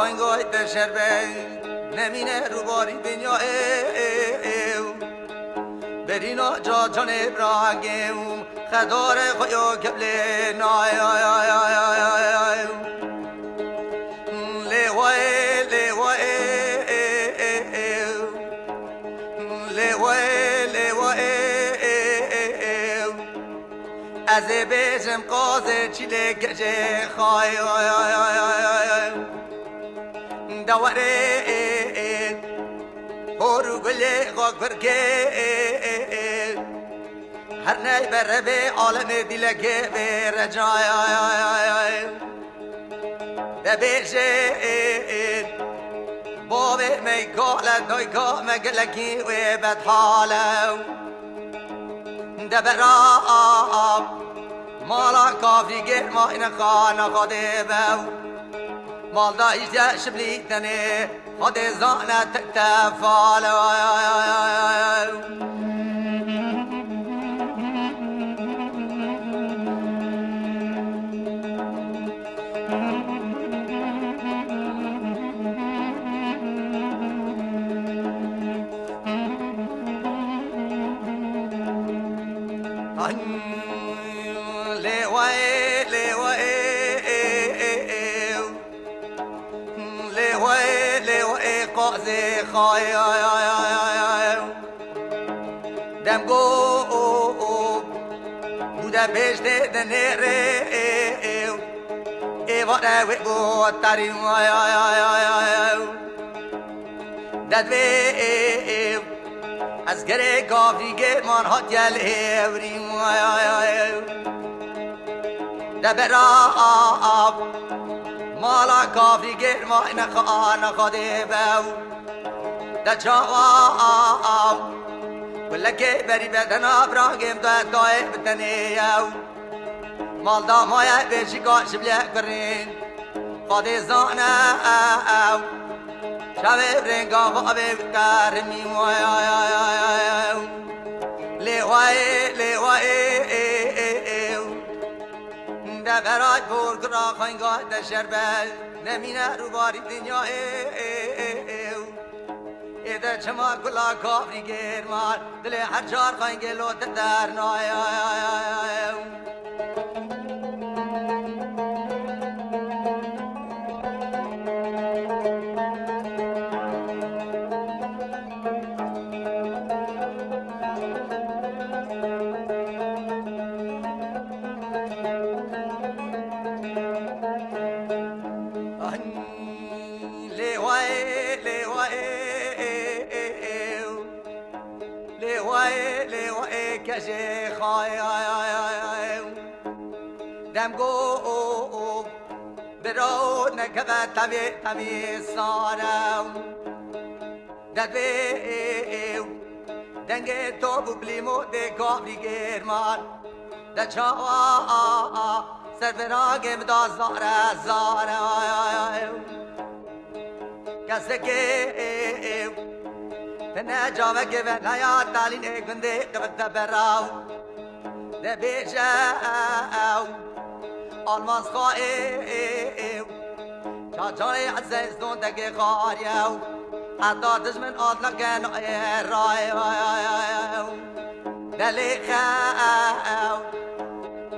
خنگای تشربه نمینه رو باری دنیا برینا جا جان ابراهیم خدار خویا قبل نای لوای لوای لوای لوای از بیشم قاضی چیله گجه خای دواره هورو گله غاق برگه هر نی بره به عالم دیلگه به رجای دبیشه باب میگاله دایگاه مگلگی و بدحاله دبرا مالا کافی گر ما این خانه خاده بو مال دا ایجا شبلی تنه خود زانه تکتفال قاضي خاي دم go بودا بيش ده نيري ودا ويبو تاري ددوي از گره کافی گرمان ها دل هوری دبرا مالا کافی گرمان خانه خاده بو دجاو ولکه بری بدن ابراهیم دای بدنی مال دامای بیشی کاش بلیک برین خاده زانه شبه برنگا و آبه کرمی لیوای لیوای دبرای پرگرا خنگاه دشربه نمینه رو باری دنیا ایده چما کلا کافری گرمان دل هر جار خنگه لوت در نای کسی خواهی دم گو برو نکبه تمی سارم ددوی دنگ تو ببلیمو ده کافری گرمان دچاوا سر براگم دا زاره کسی که تنه جاوه که به نیا تالین گنده قبط براو ده بیشاو آلماس خواهی جا جای عزیز دون دگه خواریو حتی دشمن آدلگن رای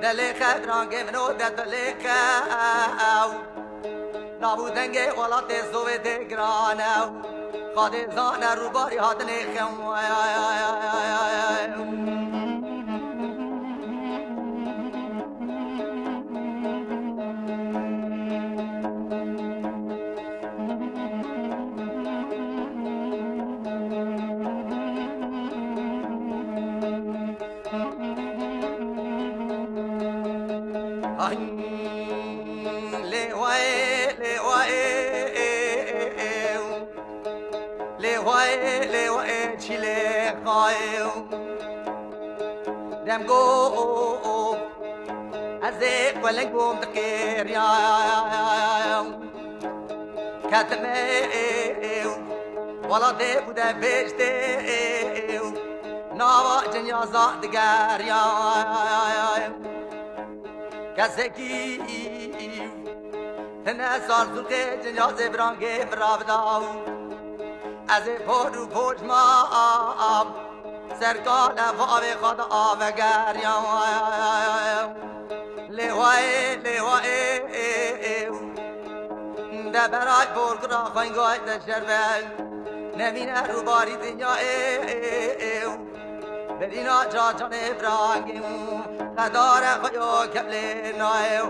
دلی خو رانگه منو دلی خو نابودنگه ولات زوه ده گرانو خاده زانه رو باری هادن خم لوای چیله خواهیم دم گو از قلنگ بوم تقیر کتمه والا ده بوده بیشته ناوا جنیازا دگر کسی کی نه سال که جنیا زبرانگه براوداو از پودو پوش ما سرکال فاوی خدا آوگر لیوای ده برای برگرا خنگای دشربل نمینه رو باری دنیا برینا جان ابراهیم قدار خیو کبل نایو